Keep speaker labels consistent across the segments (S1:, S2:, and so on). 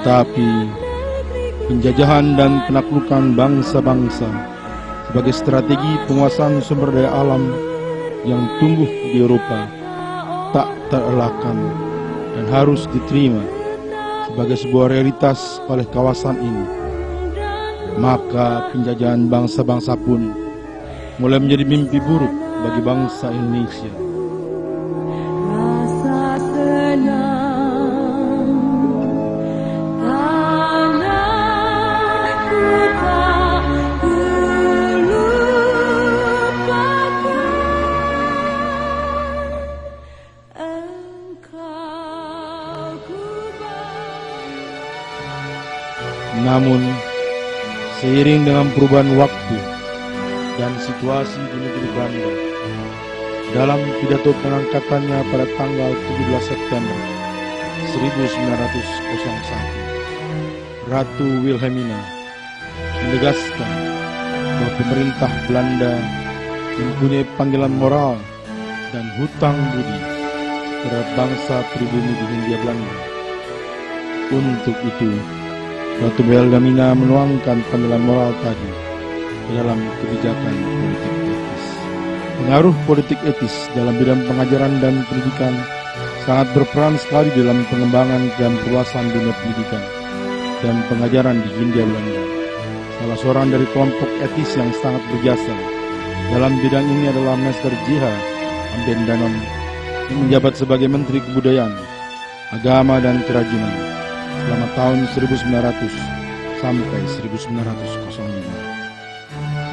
S1: Tetapi penjajahan dan penaklukan bangsa-bangsa sebagai strategi penguasaan sumber daya alam yang tumbuh di Eropa tak terelakkan dan harus diterima sebagai sebuah realitas oleh kawasan ini. Maka penjajahan bangsa-bangsa pun mulai menjadi mimpi buruk bagi bangsa Indonesia. Namun, seiring dengan perubahan waktu dan situasi di negeri Belanda, dalam pidato pengangkatannya pada tanggal 17 September 1901, Ratu Wilhelmina menegaskan bahwa pemerintah Belanda mempunyai panggilan moral dan hutang budi terhadap bangsa pribumi di Hindia Belanda. Untuk itu, Ratu Wilhelmina menuangkan panggilan moral tadi ke dalam kebijakan politik etis. Pengaruh politik etis dalam bidang pengajaran dan pendidikan sangat berperan sekali dalam pengembangan dan perluasan dunia pendidikan dan pengajaran di Hindia Belanda. Salah seorang dari kelompok etis yang sangat berjasa dalam bidang ini adalah Mester J.H. Ambendanon yang menjabat sebagai Menteri Kebudayaan, Agama dan Kerajinan selama tahun 1900 sampai 1905.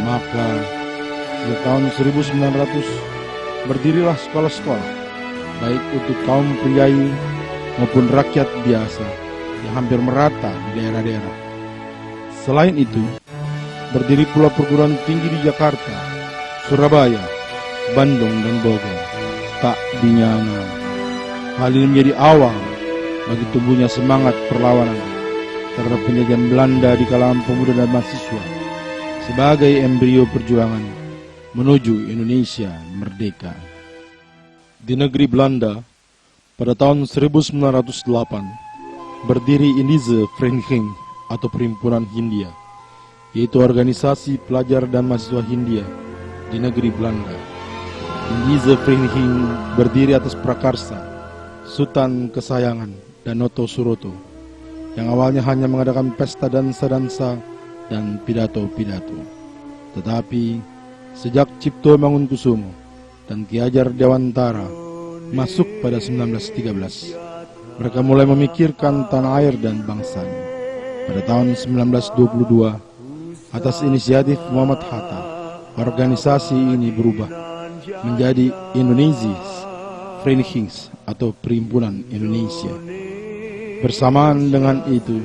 S1: Maka sejak tahun 1900 berdirilah sekolah-sekolah baik untuk kaum priai maupun rakyat biasa yang hampir merata di daerah-daerah. Selain itu, berdiri pula perguruan tinggi di Jakarta, Surabaya, Bandung dan Bogor. Tak dinyana, hal ini menjadi awal bagi tumbuhnya semangat perlawanan terhadap penjajahan Belanda di kalangan pemuda dan mahasiswa sebagai embrio perjuangan menuju Indonesia merdeka. Di negeri Belanda, pada tahun 1908, berdiri Indische Vereniging atau Perhimpunan Hindia, yaitu organisasi pelajar dan mahasiswa Hindia di negeri Belanda. Indische Vereniging berdiri atas prakarsa Sultan Kesayangan Danoto Suroto, yang awalnya hanya mengadakan pesta dansa-dansa dan pidato-pidato. Tetapi sejak Cipto Mangunkusumo dan Ki Hajar Dewantara masuk pada 1913, mereka mulai memikirkan tanah air dan bangsanya. Pada tahun 1922, atas inisiatif Muhammad Hatta, organisasi ini berubah menjadi Indische Vereniging atau Perhimpunan Indonesia. Bersamaan dengan itu,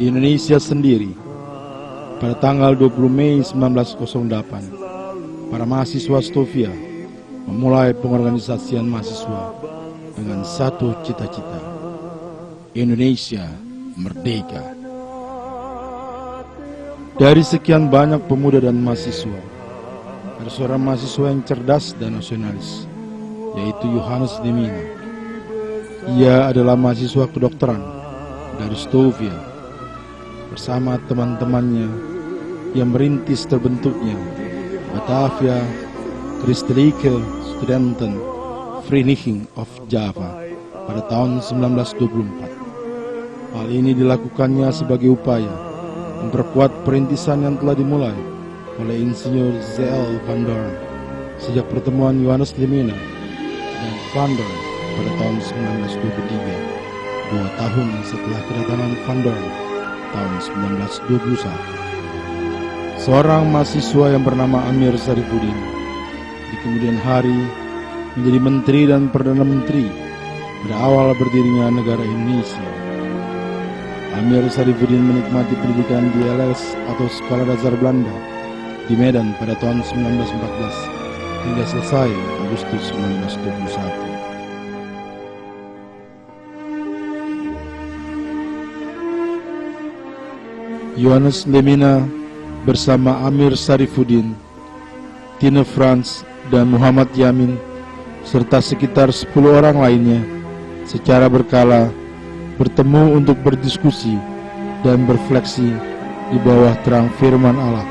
S1: di Indonesia sendiri, pada tanggal 20 Mei 1908, para mahasiswa Stovia memulai pengorganisasian mahasiswa dengan satu cita-cita: Indonesia merdeka. Dari sekian banyak pemuda dan mahasiswa, ada seorang mahasiswa yang cerdas dan nasionalis, yaitu Johannes Lemina. Ia adalah mahasiswa kedokteran dari Stovia. Bersama teman-temannya yang merintis terbentuknya Batavia Christelijke Studenten Vereniging of Java pada tahun 1924. Hal ini dilakukannya sebagai upaya memperkuat perintisan yang telah dimulai oleh Insinyur Z.L. van Doorn sejak pertemuan Johannes Lemina dan van Doorn pada tahun 1923, 2 tahun setelah kedatangan van Doorn tahun 1921. Seorang mahasiswa yang bernama Amir Sarifudin di kemudian hari menjadi menteri dan perdana menteri pada awal berdirinya negara Indonesia. Amir Sarifudin menikmati pendidikan di LS atau Sekolah Dasar Belanda di Medan pada tahun 1914 hingga selesai Agustus 1921. Johannes Lemina bersama Amir Sarifudin, Tine Frans, dan Muhammad Yamin serta sekitar 10 orang lainnya secara berkala bertemu untuk berdiskusi dan berefleksi di bawah terang firman Allah.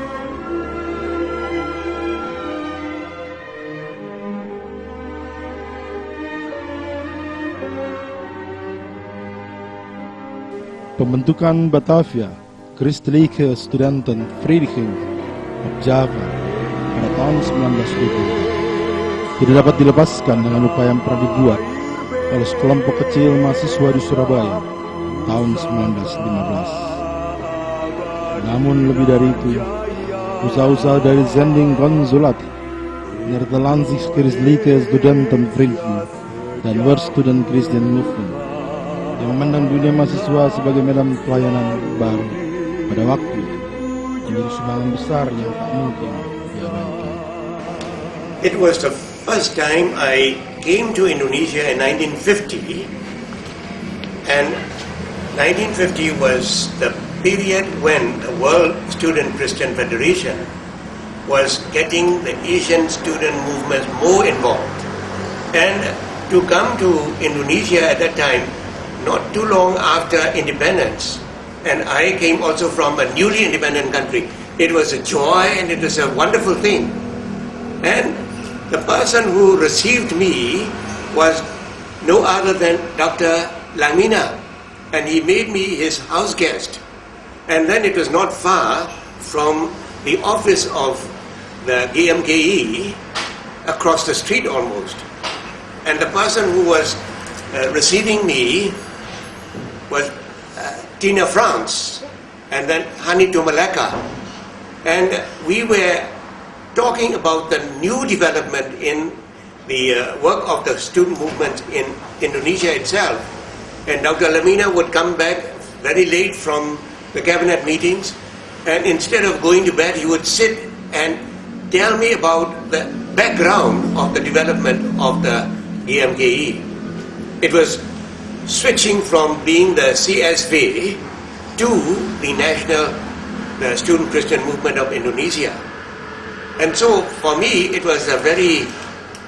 S1: Pembentukan Batavia Christelijke Studentenvereniging of Java pada tahun 1920 tidak dapat dilepaskan dengan upaya yang pernah dibuat oleh sekelompok kecil mahasiswa di Surabaya tahun 1915. Namun lebih dari itu, usaha-usaha dari Zending Konsulat, Nederlandse Christelijke Studentenvereniging dan World Student Christian Movement yang memandang dunia mahasiswa sebagai medan pelayanan baru pada waktu itu menjadi sumbangan besar yang tak mungkin diabaikan.
S2: It was the first time I came to Indonesia in 1950, and 1950 was the period when the World Student Christian Federation was getting the Asian student movements more involved. And to come to Indonesia at that time, not too long after independence, and I came also from a newly independent country, it was a joy and it was a wonderful thing. And the person who received me was no other than Dr. Lamina, and he made me his house guest. And then it was not far from the office of the GMKE, across the street almost. And the person who was receiving me was Tina France, and then Hani Tumalaka. And we were talking about the new development in the work of the student movement in Indonesia itself. And Dr. Lamina would come back very late from the cabinet meetings, and instead of going to bed, he would sit and tell me about the background of the development of the GMKE. It was switching from being the CSV to the Student Christian Movement of Indonesia. And so for me it was a very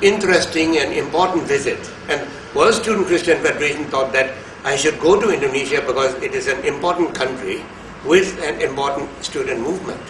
S2: interesting and important visit, and World Student Christian Federation thought that I should go to Indonesia because it is an important country with an important student movement.